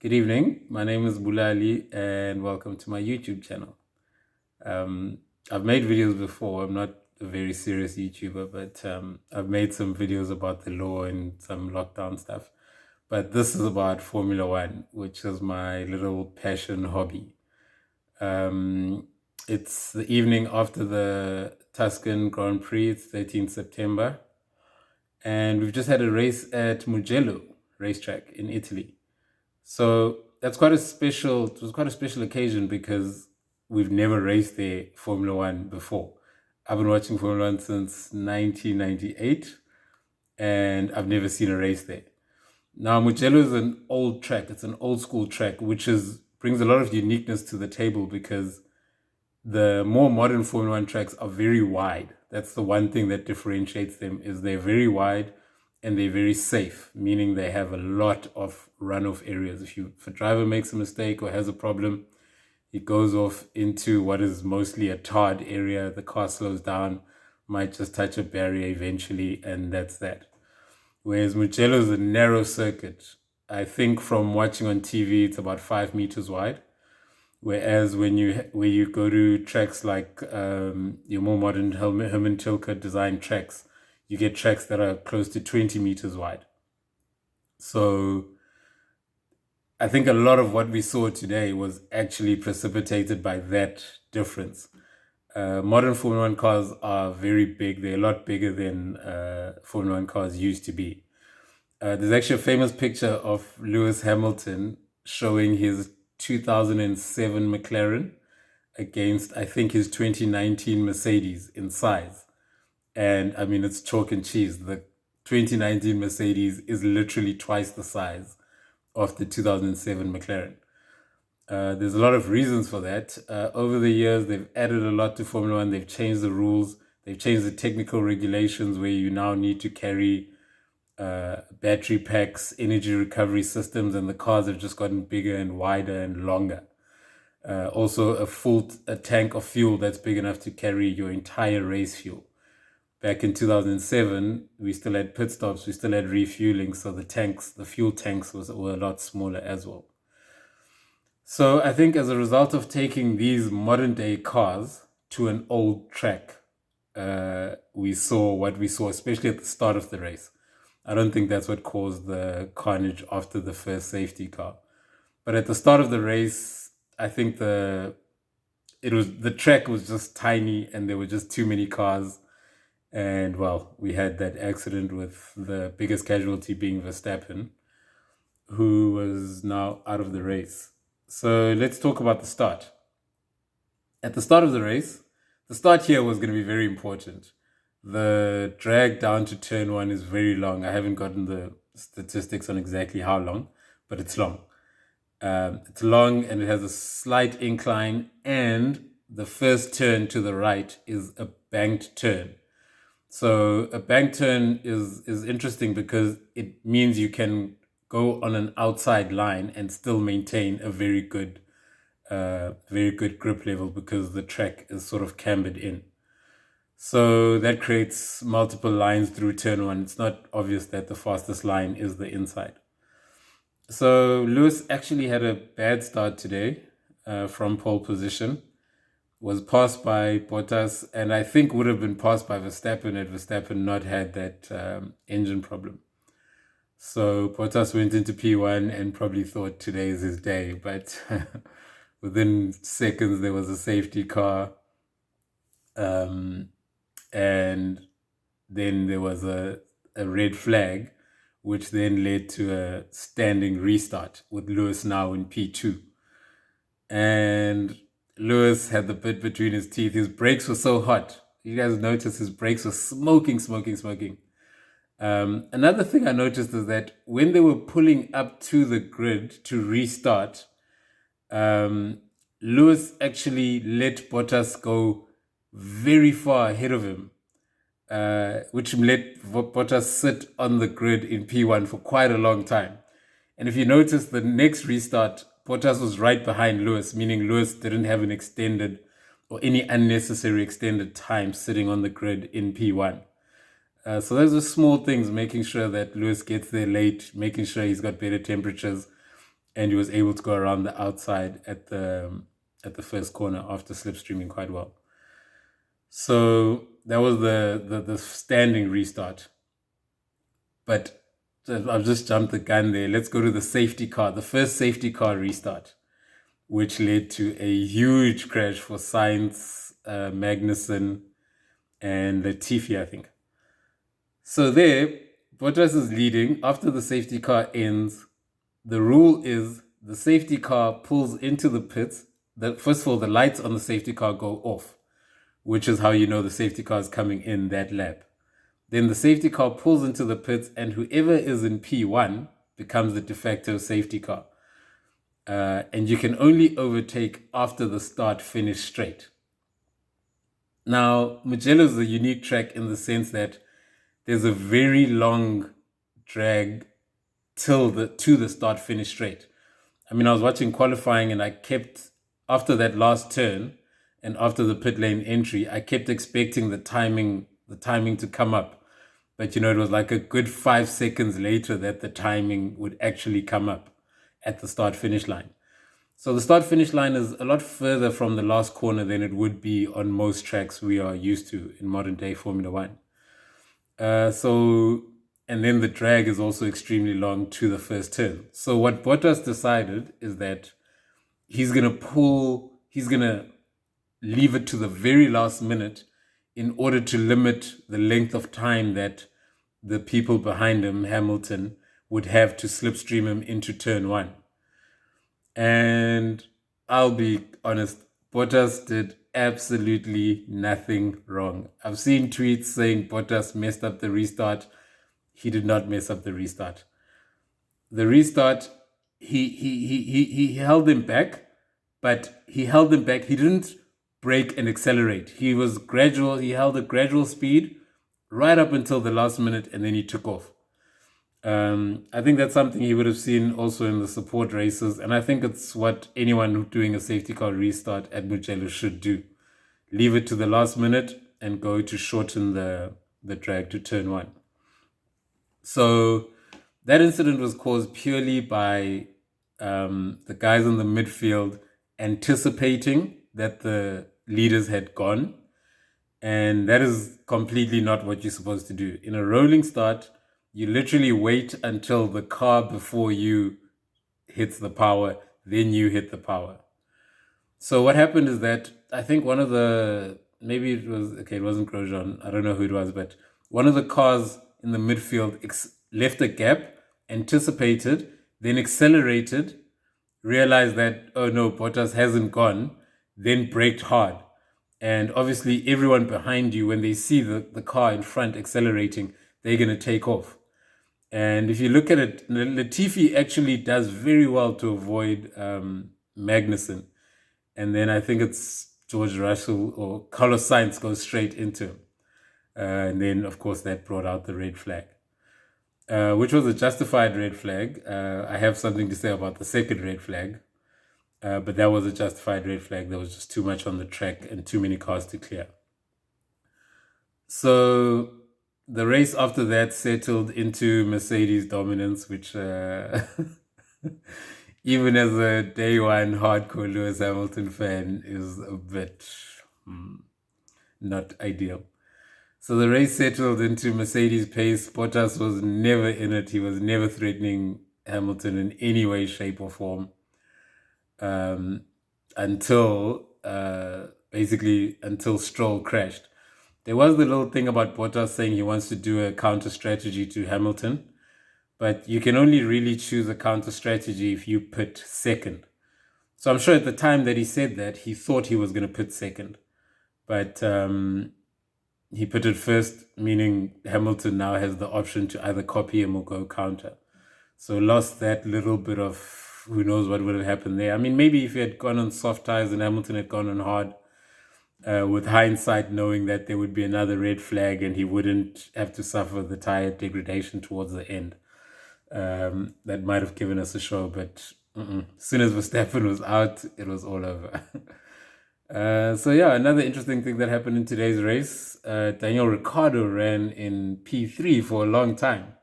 Good evening. My name is Bulali, and welcome to my YouTube channel. Um, I've made videos before. I'm not a very serious YouTuber, but I've made some videos about the law and some lockdown stuff. But this is about Formula One, which is my little passion hobby. Um, it's the evening after the Tuscan Grand Prix. It's 13th September, and we've just had a race at Mugello racetrack in Italy. So that's quite a special. It was quite a special occasion because we've never raced there Formula One before. I've been watching Formula One since 1998, and I've never seen a race there. Now Mugello is an old track. It's an old school track, which is brings a lot of uniqueness to the table because the more modern Formula One tracks are very wide. That's the one thing that differentiates them is they're very wide and they're very safe, meaning they have a lot of runoff areas. If a driver makes a mistake or has a problem, he goes off into what is mostly a tarred area. The car slows down, might just touch a barrier eventually, and that's that. Whereas Mugello is a narrow circuit. I think from watching on TV, it's about 5 meters wide. Whereas where you go to tracks like your more modern Herman Tilke designed tracks, you get tracks that are close to 20 meters wide. So I think a lot of what we saw today was actually precipitated by that difference. Modern Formula One cars are very big. They're a lot bigger than Formula One cars used to be. There's actually a famous picture of Lewis Hamilton showing his 2007 McLaren against, I think, his 2019 Mercedes in size. And I mean, it's chalk and cheese. The 2019 Mercedes is literally twice the size of the 2007 McLaren. There's a lot of reasons for that. Over the years, they've added a lot to Formula One. They've changed the rules. They've changed the technical regulations where you now need to carry battery packs, energy recovery systems, and the cars have just gotten bigger and wider and longer. Also, a tank of fuel that's big enough to carry your entire race fuel. Back in 2007, we still had pit stops, we still had refueling, so the fuel tanks were a lot smaller as well. So I think as a result of taking these modern day cars to an old track, we saw what we saw, especially at the start of the race. I don't think that's what caused the carnage after the first safety car. But at the start of the race, I think the track was just tiny and there were just too many cars. And well, we had that accident with the biggest casualty being Verstappen, who was now out of the race. So let's talk about the start. At the start of the race, the start here was going to be very important. The drag down to turn one is very long. I haven't gotten the statistics on exactly how long, but it's long. It's long and it has a slight incline, and the first turn to the right is a banked turn. So a bank turn is interesting because it means you can go on an outside line and still maintain a very good grip level because the track is sort of cambered in. So that creates multiple lines through turn one. It's not obvious that the fastest line is the inside. So Lewis actually had a bad start today from pole position. Was passed by Bottas, and I think would have been passed by Verstappen had Verstappen not had that engine problem. So Bottas went into P1 and probably thought today is his day, but within seconds there was a safety car, and then there was a red flag, which then led to a standing restart with Lewis now in P2. And Lewis had the bit between his teeth. His brakes were so hot. You guys noticed his brakes were smoking. Another thing I noticed is that when they were pulling up to the grid to restart, Lewis actually let Bottas go very far ahead of him, which let Bottas sit on the grid in P1 for quite a long time. And if you notice, the next restart, Bottas was right behind Lewis, meaning Lewis didn't have an extended or any unnecessary extended time sitting on the grid in P1. So those are small things, making sure that Lewis gets there late, making sure he's got better temperatures. and he was able to go around the outside at the first corner after slipstreaming quite well. So that was the standing restart. But I've just jumped the gun there. Let's go to the safety car, the first safety car restart, which led to a huge crash for Sainz, Magnussen, and Latifi, I think. So there, Bottas is leading. After the safety car ends, the rule is the safety car pulls into the pits. First of all, the lights on the safety car go off, which is how you know the safety car is coming in that lap. Then the safety car pulls into the pits, and whoever is in P1 becomes the de facto safety car. And you can only overtake after the start-finish straight. Now, Mugello is a unique track in the sense that there's a very long drag to the start-finish straight. I mean, I was watching qualifying and I kept, after that last turn and after the pit lane entry, I kept expecting the timing to come up. But it was like a good 5 seconds later that the timing would actually come up at the start-finish line. So the start-finish line is a lot further from the last corner than it would be on most tracks we are used to in modern-day Formula One. And then the drag is also extremely long to the first turn. So what Bottas decided is that he's going to leave it to the very last minute in order to limit the length of time that the people behind him, Hamilton, would have to slipstream him into turn one. And I'll be honest, Bottas did absolutely nothing wrong. I've seen tweets saying Bottas messed up the restart. He did not mess up the restart. The restart, he held him back, but he held him back. He didn't brake and accelerate. He was gradual. He held a gradual speed right up until the last minute, and then he took off. I think that's something he would have seen also in the support races, and I think it's what anyone doing a safety car restart at Mugello should do. Leave it to the last minute and go to shorten the drag to turn one. So that incident was caused purely by the guys in the midfield anticipating that the leaders had gone, and that is completely not what you're supposed to do. In a rolling start, you literally wait until the car before you hits the power, then you hit the power. So what happened is that I think one of the, maybe it wasn't Grosjean, I don't know who it was, but one of the cars in the midfield left a gap, anticipated, then accelerated, realized that, oh no, Bottas hasn't gone, then braked hard. And obviously everyone behind you, when they see the car in front accelerating, they're going to take off. And if you look at it, Latifi actually does very well to avoid Magnussen. And then I think it's George Russell or Carlos Sainz goes straight into him. And then, of course, that brought out the red flag, which was a justified red flag. I have something to say about the second red flag, but that was a justified red flag. There was just too much on the track and too many cars to clear. So the race after that settled into Mercedes dominance, which even as a day one hardcore Lewis Hamilton fan is a bit not ideal. So the race settled into Mercedes pace. Bottas was never in it. He was never threatening Hamilton in any way, shape, or form until Stroll crashed. There was the little thing about Bottas saying he wants to do a counter strategy to Hamilton, but you can only really choose a counter strategy if you put second. So I'm sure at the time that he said that, he thought he was going to put second, but he put it first, meaning Hamilton now has the option to either copy him or go counter. So lost that little bit of who knows what would have happened there. I mean, maybe if he had gone on soft tires and Hamilton had gone on hard, with hindsight, knowing that there would be another red flag and he wouldn't have to suffer the tire degradation towards the end. That might have given us a show, but as soon as Verstappen was out, it was all over. So yeah, another interesting thing that happened in today's race, Daniel Ricciardo ran in P3 for a long time.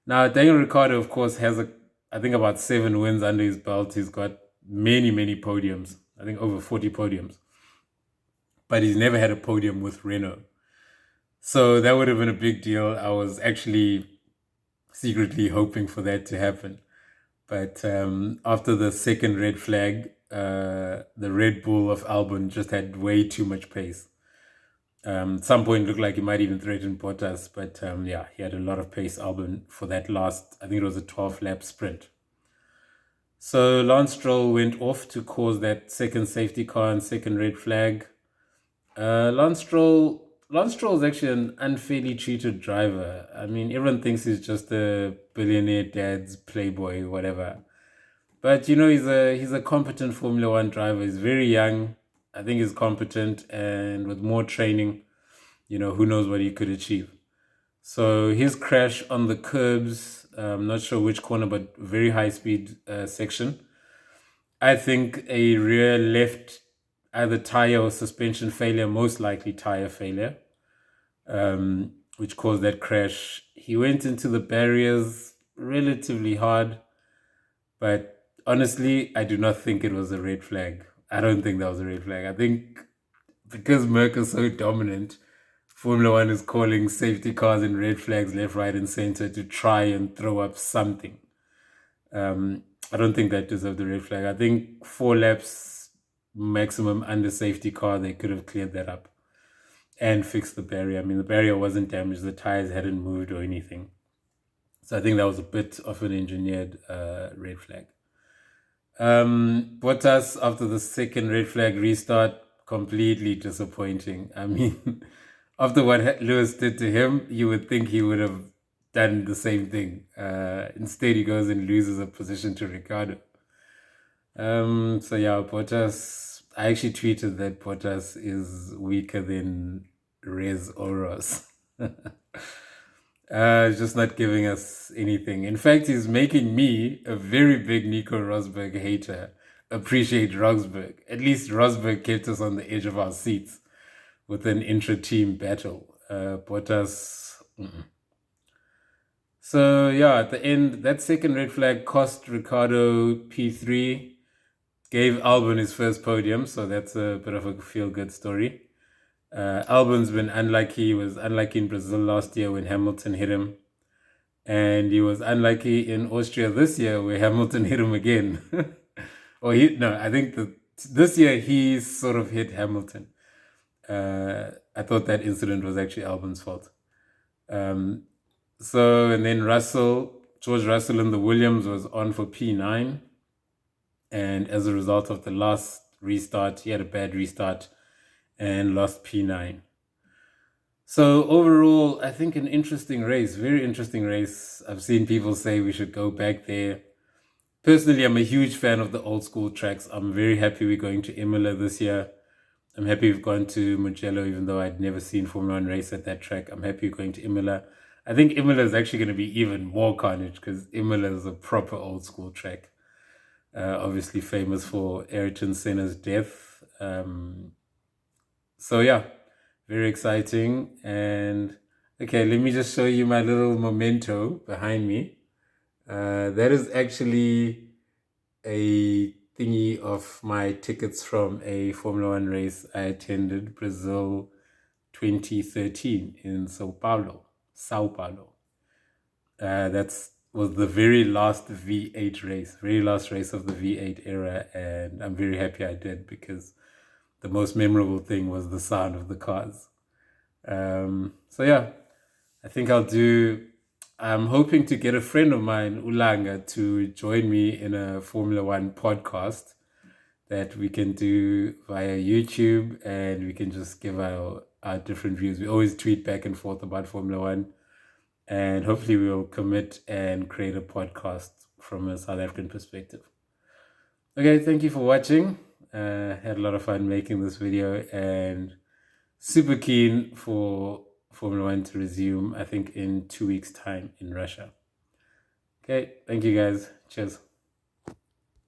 Now, Daniel Ricciardo, of course, has a I think, about 7 wins under his belt. He's got many, many podiums. I think over 40 podiums. But he's never had a podium with Renault. So that would have been a big deal. I was actually secretly hoping for that to happen. But after the second red flag, the Red Bull of Albon just had way too much pace. At some point, it looked like he might even threaten Bottas, but yeah, he had a lot of pace, Albon, for that last, I think it was a 12-lap sprint. So Lance Stroll went off to cause that second safety car and second red flag. Lance Stroll is actually an unfairly treated driver. I mean, everyone thinks he's just a billionaire dad's playboy, whatever. But he's a competent Formula One driver. He's very young. I think he's competent, and with more training, who knows what he could achieve. So his crash on the curbs, I'm not sure which corner, but very high speed section. I think a rear left, either tire or suspension failure, most likely tire failure, which caused that crash. He went into the barriers relatively hard, but honestly, I do not think it was a red flag. I don't think that was a red flag. I think because Merck is so dominant, Formula One is calling safety cars and red flags left, right, and center to try and throw up something. I don't think that deserved a red flag. I think 4 laps maximum under safety car, they could have cleared that up and fixed the barrier. I mean, the barrier wasn't damaged, the tires hadn't moved or anything. So I think that was a bit of an engineered red flag. Bottas, after the second red flag restart, completely disappointing. I mean, after what Lewis did to him, you would think he would have done the same thing. Instead, he goes and loses a position to Ricciardo. So yeah, Bottas, I actually tweeted that Bottas is weaker than Rez Oros. Just not giving us anything. In fact, he's making me, a very big Nico Rosberg hater, appreciate Rosberg. At least Rosberg kept us on the edge of our seats with an intra-team battle. Bottas. So yeah, at the end, that second red flag cost Ricciardo P3, gave Albon his first podium, so that's a bit of a feel-good story. Albon's been unlucky. He was unlucky in Brazil last year when Hamilton hit him. And he was unlucky in Austria this year where Hamilton hit him again. I think this year he sort of hit Hamilton. I thought that incident was actually Albon's fault. And then George Russell in the Williams was on for P9. And as a result of the last restart, he had a bad restart and lost P9. So overall, I think an interesting race, very interesting race. I've seen people say we should go back there. Personally, I'm a huge fan of the old school tracks. I'm very happy we're going to Imola this year. I'm happy we've gone to Mugello, even though I'd never seen Formula One race at that track. I'm happy we're going to Imola. I think Imola is actually going to be even more carnage because Imola is a proper old school track. Obviously famous for Ayrton Senna's death. So yeah, very exciting. And okay, let me just show you my little memento behind me. That is actually a thingy of my tickets from a Formula One race I attended, Brazil 2013 in Sao Paulo. That was the very last V8 race, very last race of the V8 era, and I'm very happy I did because the most memorable thing was the sound of the cars. So yeah, I think I'm hoping to get a friend of mine, Ulanga, to join me in a Formula One podcast that we can do via YouTube, and we can just give our different views. We always tweet back and forth about Formula One, and hopefully we'll commit and create a podcast from a South African perspective. Okay, thank you for watching. Had a lot of fun making this video and super keen for Formula One to resume, I think in 2 weeks' time in Russia. Okay, thank you guys. Cheers.